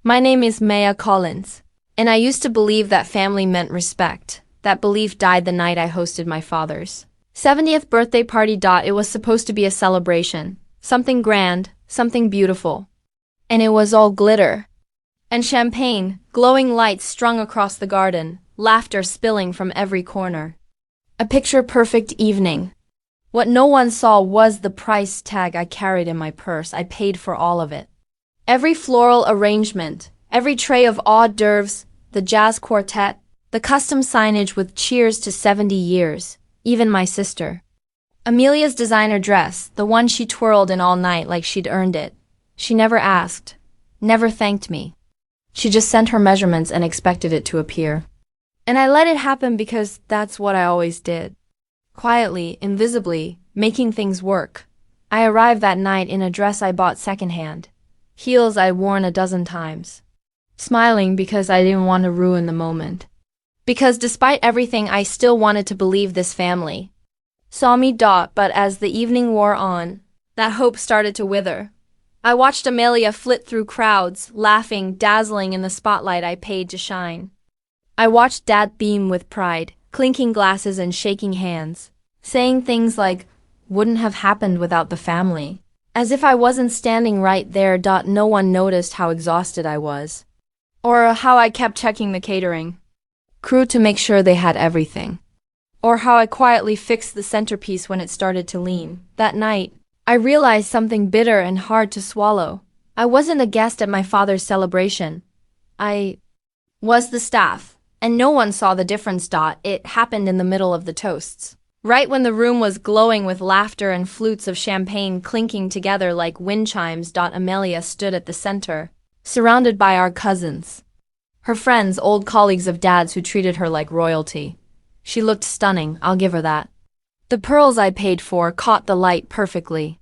My name is Maya Collins, and I used to believe that family meant respect. That belief died the night I hosted my father's 70th birthday party. It was supposed to be a celebration, something grand, something beautiful. And it was all glitter and champagne, glowing lights strung across the garden, laughter spilling from every corner. A picture-perfect evening. What no one saw was the price tag I carried in my purse. I paid for all of it. Every floral arrangement, every tray of hors d'oeuvres, the jazz quartet, the custom signage with cheers to 70 years, even my sister. Amelia's designer dress, the one she twirled in all night like she'd earned it. She never asked, never thanked me. She just sent her measurements and expected it to appear. And I let it happen because that's what I always did. Quietly, invisibly, making things work. I arrived that night in a dress I bought secondhand. Heels I'd worn a dozen times. Smiling because I didn't want to ruin the moment. Because despite everything I still wanted to believe this family saw me. But as the evening wore on, that hope started to wither. I watched Amelia flit through crowds, laughing, dazzling in the spotlight I paid to shine. I watched Dad beam with pride, clinking glasses and shaking hands, saying things like, wouldn't have happened without the family. As if I wasn't standing right there. No one noticed how exhausted I was. Or how I kept checking the catering crew to make sure they had everything. Or how I quietly fixed the centerpiece when it started to lean. That night, I realized something bitter and hard to swallow. I wasn't a guest at my father's celebration. I was the staff, and no one saw the difference. It happened in the middle of the toasts. Right when the room was glowing with laughter and flutes of champagne clinking together like wind chimes. Amelia stood at the center, surrounded by our cousins. Her friends, old colleagues of Dad's who treated her like royalty. She looked stunning, I'll give her that. The pearls I paid for caught the light perfectly.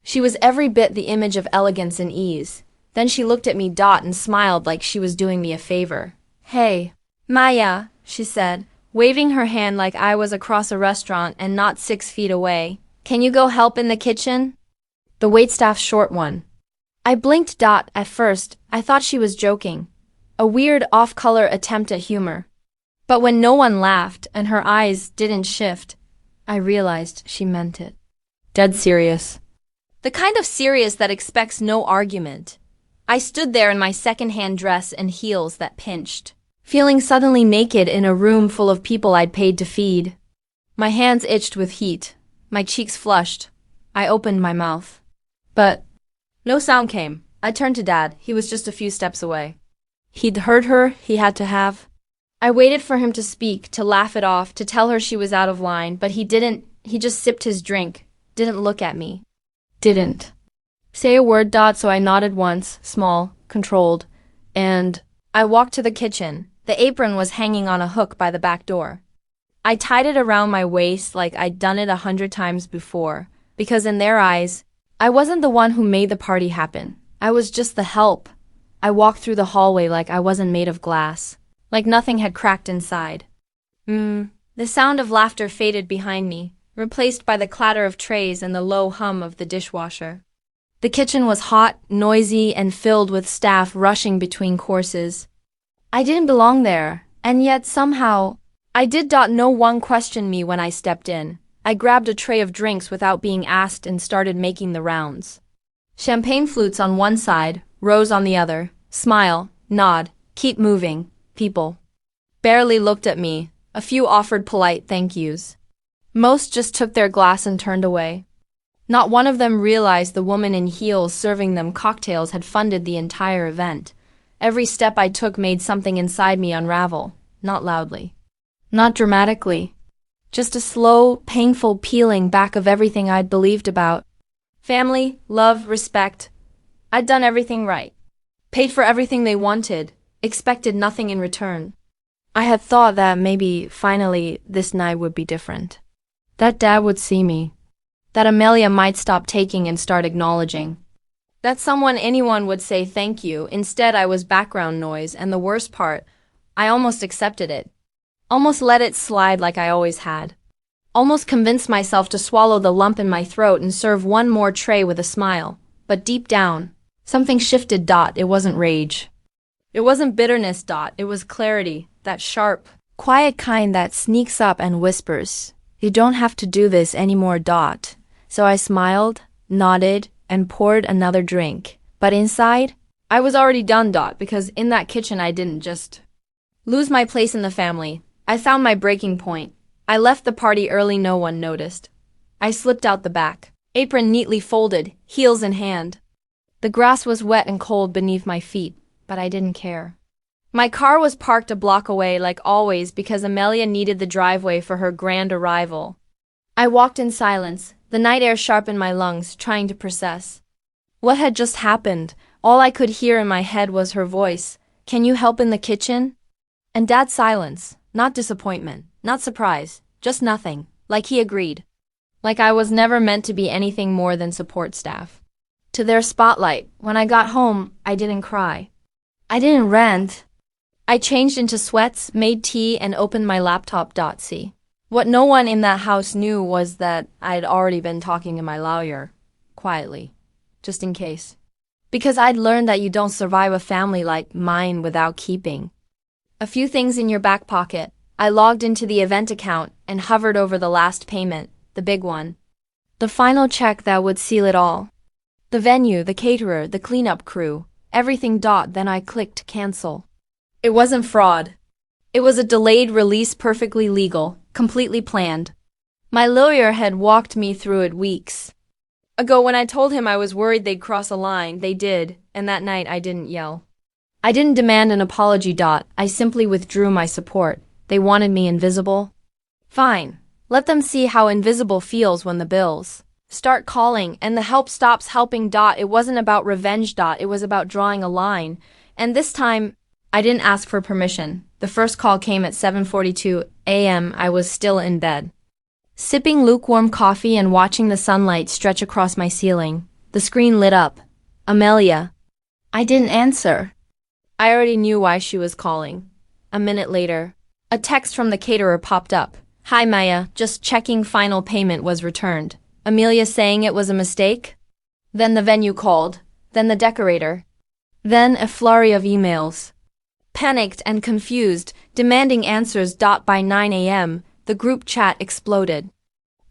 She was every bit the image of elegance and ease. Then she looked at me. And smiled like she was doing me a favor. Hey, Maya, she said, waving her hand like I was across a restaurant and not 6 feet away. Can you go help in the kitchen? The waitstaff's short one. I blinked. At first, I thought she was joking. A weird off-color attempt at humor. But when no one laughed and her eyes didn't shift, I realized she meant it. Dead serious. The kind of serious that expects no argument. I stood there in my second-hand dress and heels that pinched, feeling suddenly naked in a room full of people I'd paid to feed. My hands itched with heat, my cheeks flushed. I opened my mouth. But no sound came. I turned to Dad. He was just a few steps away. He'd heard her, he had to have. I waited for him to speak, to laugh it off, to tell her she was out of line, but he didn't. He just sipped his drink, didn't look at me. Didn't say a word. So I nodded once, small, controlled, and I walked to the kitchen. The apron was hanging on a hook by the back door. I tied it around my waist like I'd done it 100 times before, because in their eyes, I wasn't the one who made the party happen. I was just the help. I walked through the hallway like I wasn't made of glass, like nothing had cracked inside. The sound of laughter faded behind me, replaced by the clatter of trays and the low hum of the dishwasher. The kitchen was hot, noisy, and filled with staff rushing between courses. I didn't belong there, and yet somehow, I did. No one questioned me when I stepped in. I grabbed a tray of drinks without being asked and started making the rounds. Champagne flutes on one side, rose on the other. Smile, nod, keep moving, people. Barely looked at me. A few offered polite thank yous. Most just took their glass and turned away. Not one of them realized the woman in heels serving them cocktails had funded the entire event. Every step I took made something inside me unravel, not loudly, not dramatically. Just a slow, painful peeling back of everything I'd believed about. Family, love, respect. I'd done everything right. Paid for everything they wanted, expected nothing in return. I had thought that maybe, finally, this night would be different. That Dad would see me. That Amelia might stop taking and start acknowledging. That anyone would say thank you. Instead, I was background noise, and the worst part, I almost accepted it. Almost let it slide like I always had. Almost convinced myself to swallow the lump in my throat and serve one more tray with a smile. But deep down, something shifted. It wasn't rage. It wasn't bitterness, it was clarity, that sharp, quiet kind that sneaks up and whispers, "You don't have to do this anymore." So I smiled, nodded, and poured another drink. But inside, I was already done, because in that kitchen I didn't just lose my place in the family. I found my breaking point. I left the party early, no one noticed. I slipped out the back, apron neatly folded, heels in hand. The grass was wet and cold beneath my feet, but I didn't care. My car was parked a block away like always because Amelia needed the driveway for her grand arrival. I walked in silence, the night air sharp in my lungs, trying to process what had just happened. All I could hear in my head was her voice, "Can you help in the kitchen?" And Dad's silence, not disappointment, not surprise, just nothing, like he agreed. Like I was never meant to be anything more than support staff. To their spotlight, when I got home, I didn't cry. I didn't rant. I changed into sweats, made tea, and opened my laptop. See. What no one in that house knew was that I'd already been talking to my lawyer, quietly, just in case. Because I'd learned that you don't survive a family like mine without keeping a few things in your back pocket. I logged into the event account and hovered over the last payment, the big one. The final check that would seal it all. The venue, the caterer, the cleanup crew, everything. Then I clicked cancel. It wasn't fraud. It was a delayed release, perfectly legal, completely planned. My lawyer had walked me through it weeks ago. When I told him I was worried they'd cross a line, they did, and that night I didn't yell. I didn't demand an apology. I simply withdrew my support. They wanted me invisible. Fine. Let them see how invisible feels when the bills start calling and the help stops helping. It wasn't about revenge. It was about drawing a line. And this time, I didn't ask for permission. The first call came at 7:42 a.m. I was still in bed, sipping lukewarm coffee and watching the sunlight stretch across my ceiling. The screen lit up. Amelia. I didn't answer. I already knew why she was calling. A minute later, a text from the caterer popped up. "Hi Maya, just checking, final payment was returned." Amelia saying it was a mistake? Then the venue called. Then the decorator. Then a flurry of emails. Panicked and confused, demanding answers. By 9 a.m., the group chat exploded.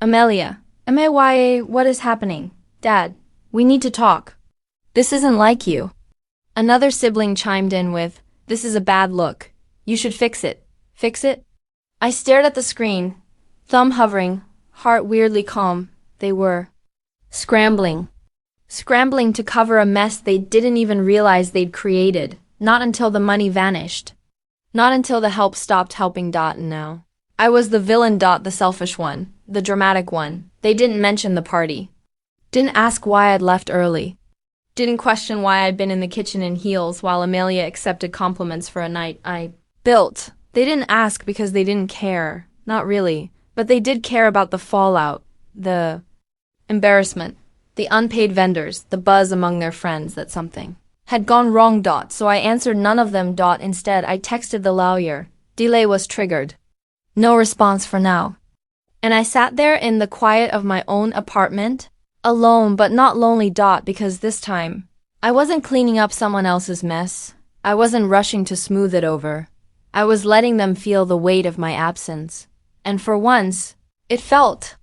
"Amelia, Maya, what is happening? Dad, we need to talk. This isn't like you." Another sibling chimed in with, "This is a bad look. You should fix it." Fix it? I stared at the screen, thumb hovering, heart weirdly calm. They were scrambling to cover a mess they didn't even realize they'd created. Not until the money vanished. Not until the help stopped helping. No. I was the villain. The selfish one, the dramatic one. They didn't mention the party. Didn't ask why I'd left early. Didn't question why I'd been in the kitchen in heels while Amelia accepted compliments for a night I built. They didn't ask because they didn't care. Not really. But they did care about the fallout, the embarrassment, the unpaid vendors, the buzz among their friends that something had gone wrong. So I answered none of them. Instead, I texted the lawyer. Delay was triggered. No response for now. And I sat there in the quiet of my own apartment, alone but not lonely. Because this time, I wasn't cleaning up someone else's mess. I wasn't rushing to smooth it over. I was letting them feel the weight of my absence. And for once, it felt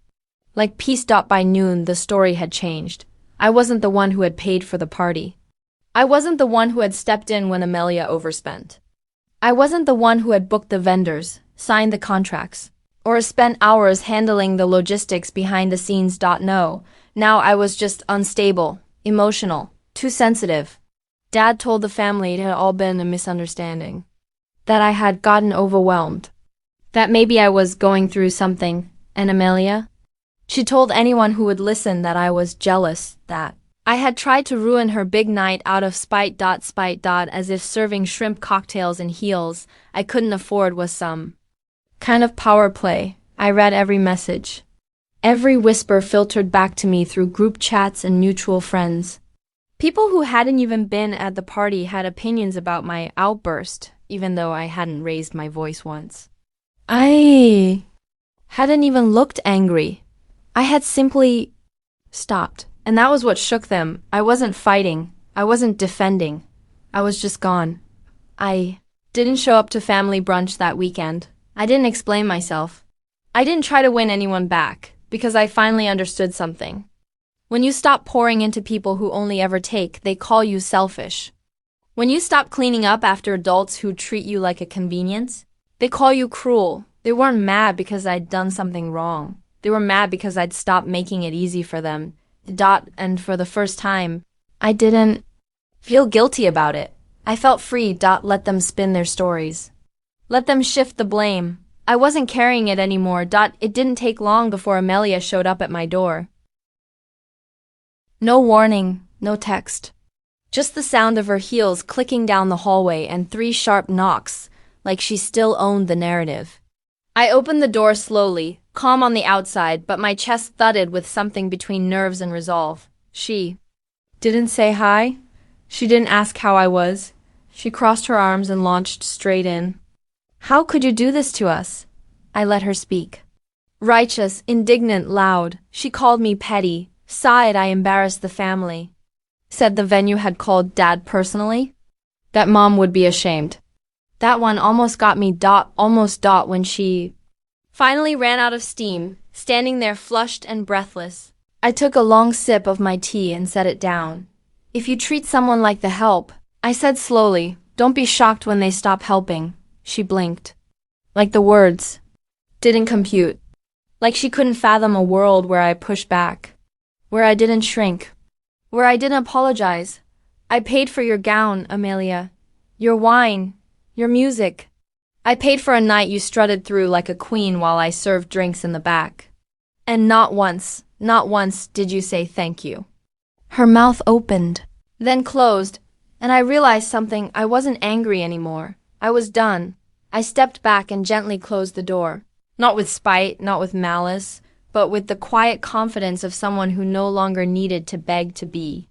like peace. By noon, the story had changed. I wasn't the one who had paid for the party. I wasn't the one who had stepped in when Amelia overspent. I wasn't the one who had booked the vendors, signed the contracts, or spent hours handling the logistics behind the scenes. No, now I was just unstable, emotional, too sensitive. Dad told the family it had all been a misunderstanding. That I had gotten overwhelmed. That maybe I was going through something. And Amelia? She told anyone who would listen that I was jealous, that I had tried to ruin her big night out of spite. As if serving shrimp cocktails in heels I couldn't afford was some kind of power play. I read every message. Every whisper filtered back to me through group chats and mutual friends. People who hadn't even been at the party had opinions about my outburst, even though I hadn't raised my voice once. I hadn't even looked angry. I had simply stopped. And that was what shook them. I wasn't fighting. I wasn't defending. I was just gone. I didn't show up to family brunch that weekend. I didn't explain myself. I didn't try to win anyone back, because I finally understood something. When you stop pouring into people who only ever take, they call you selfish. When you stop cleaning up after adults who treat you like a convenience, they call you cruel. They weren't mad because I'd done something wrong. They were mad because I'd stopped making it easy for them. And for the first time, I didn't feel guilty about it. I felt free. Let them spin their stories. Let them shift the blame. I wasn't carrying it anymore. It didn't take long before Amelia showed up at my door. No warning, no text. Just the sound of her heels clicking down the hallway and 3 sharp knocks, like she still owned the narrative. I opened the door slowly, calm on the outside, but my chest thudded with something between nerves and resolve. She didn't say hi. She didn't ask how I was. She crossed her arms and launched straight in. How could you do this to us? I let her speak. Righteous, indignant, loud. She called me petty, sighed I embarrassed the family. Said the venue had called Dad personally. That Mom would be ashamed. That one almost got me when she finally ran out of steam, standing there flushed and breathless. I took a long sip of my tea and set it down. If you treat someone like the help, I said slowly, don't be shocked when they stop helping. She blinked. Like the words didn't compute. Like she couldn't fathom a world where I pushed back. Where I didn't shrink. Where I didn't apologize. I paid for your gown, Amelia. Your wine. Your music. I paid for a night you strutted through like a queen while I served drinks in the back. And not once did you say thank you. Her mouth opened, then closed, and I realized something. I wasn't angry anymore. I was done. I stepped back and gently closed the door. Not with spite, not with malice, but with the quiet confidence of someone who no longer needed to beg to be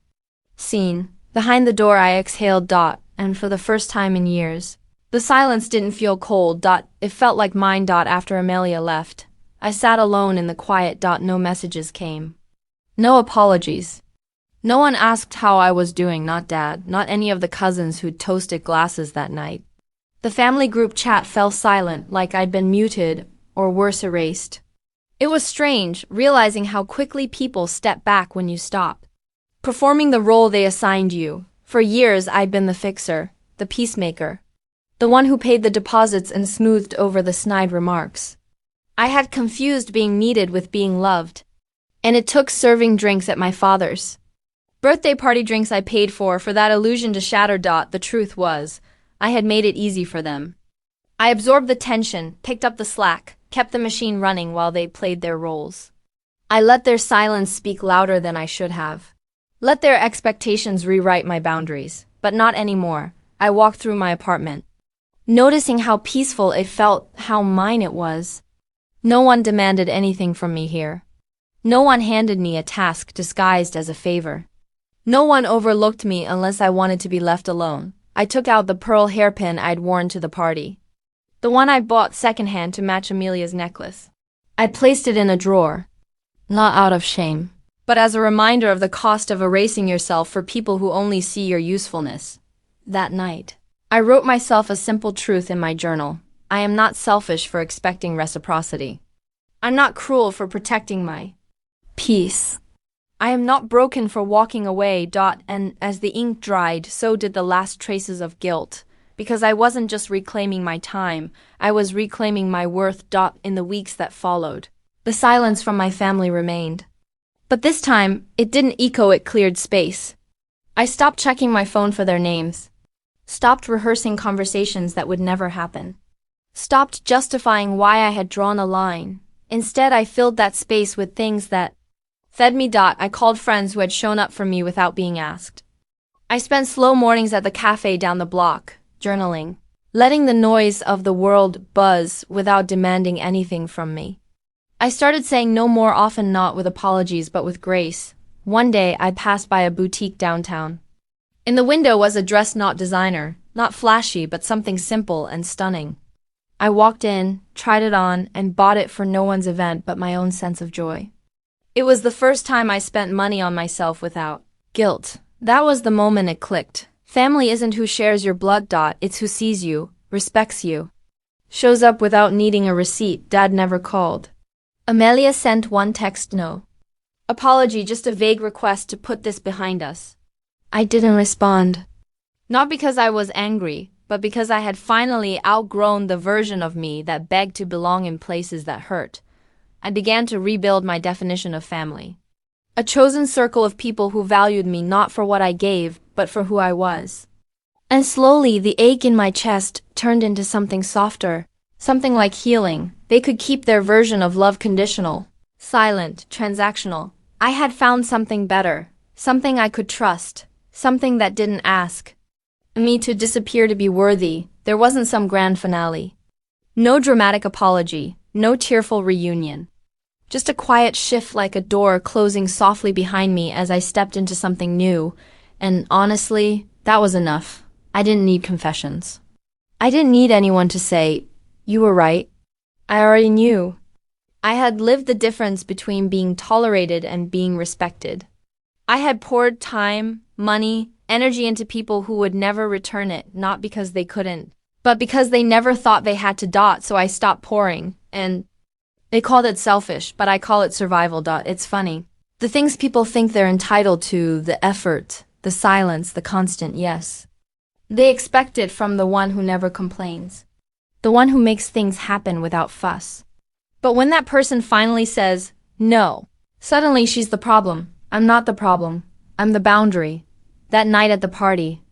seen. Behind the door I exhaled. And for the first time in years, the silence didn't feel cold. It felt like mine. After Amelia left, I sat alone in the quiet. No messages came. No apologies. No one asked how I was doing, not Dad, not any of the cousins who'd toasted glasses that night. The family group chat fell silent, like I'd been muted, or worse, erased. It was strange, realizing how quickly people step back when you stop performing the role they assigned you. For years, I'd been the fixer, the peacemaker, the one who paid the deposits and smoothed over the snide remarks. I had confused being needed with being loved, and it took serving drinks at my father's birthday party, drinks I paid for that illusion to shatter. The truth was, I had made it easy for them. I absorbed the tension, picked up the slack, kept the machine running while they played their roles. I let their silence speak louder than I should have. Let their expectations rewrite my boundaries, but not anymore. I walked through my apartment, noticing how peaceful it felt, how mine it was. No one demanded anything from me here. No one handed me a task disguised as a favor. No one overlooked me unless I wanted to be left alone. I took out the pearl hairpin I'd worn to the party. The one I bought secondhand to match Amelia's necklace. I placed it in a drawer. Not out of shame, but as a reminder of the cost of erasing yourself for people who only see your usefulness. That night, I wrote myself a simple truth in my journal. I am not selfish for expecting reciprocity. I'm not cruel for protecting my peace. I am not broken for walking away. And as the ink dried, so did the last traces of guilt. Because I wasn't just reclaiming my time, I was reclaiming my worth. In the weeks that followed, the silence from my family remained. But this time, it didn't echo, it cleared space. I stopped checking my phone for their names. Stopped rehearsing conversations that would never happen. Stopped justifying why I had drawn a line. Instead, I filled that space with things that fed me. I called friends who had shown up for me without being asked. I spent slow mornings at the cafe down the block, journaling, letting the noise of the world buzz without demanding anything from me. I started saying no more often, not with apologies but with grace. One day I passed by a boutique downtown. In the window was a dress not designer, not flashy but something simple and stunning. I walked in, tried it on, and bought it for no one's event but my own sense of joy. It was the first time I spent money on myself without guilt. That was the moment it clicked. Family isn't who shares your blood. It's who sees you, respects you, shows up without needing a receipt. Dad never called. Amelia sent one text, no apology, just a vague request to put this behind us. I didn't respond. Not because I was angry, but because I had finally outgrown the version of me that begged to belong in places that hurt. I began to rebuild my definition of family. A chosen circle of people who valued me not for what I gave, but for who I was. And slowly, the ache in my chest turned into something softer, something like healing. They could keep their version of love conditional, silent, transactional. I had found something better, something I could trust, something that didn't ask me to disappear to be worthy. There wasn't some grand finale. No dramatic apology, no tearful reunion. Just a quiet shift, like a door closing softly behind me as I stepped into something new. And honestly, that was enough. I didn't need confessions. I didn't need anyone to say, "You were right." I already knew. I had lived the difference between being tolerated and being respected. I had poured time, money, energy into people who would never return it, not because they couldn't, but because they never thought they had to. So I stopped pouring, and they called it selfish, but I call it survival. It's funny. The things people think they're entitled to, the effort, the silence, the constant yes. They expect it from the one who never complains, the one who makes things happen without fuss. But when that person finally says, no, suddenly she's the problem. I'm not the problem. I'm the boundary. That night at the party,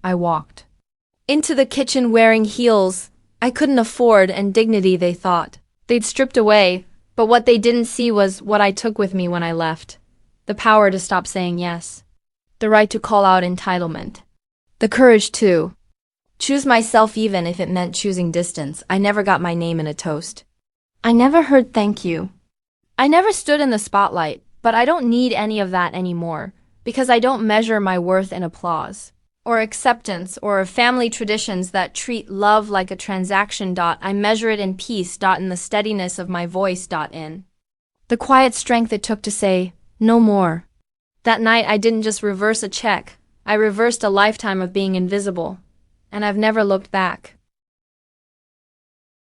I walked into the kitchen wearing heels I couldn't afford and dignity they thought they'd stripped away, but what they didn't see was what I took with me when I left. The power to stop saying yes. The right to call out entitlement. The courage to choose myself even if it meant choosing distance. I never got my name in a toast. I never heard thank you. I never stood in the spotlight, but I don't need any of that anymore, because I don't measure my worth in applause, or acceptance, or family traditions that treat love like a transaction. I measure it in peace. In the steadiness of my voice. In the quiet strength it took to say, no more. That night I didn't just reverse a check, I reversed a lifetime of being invisible, and I've never looked back.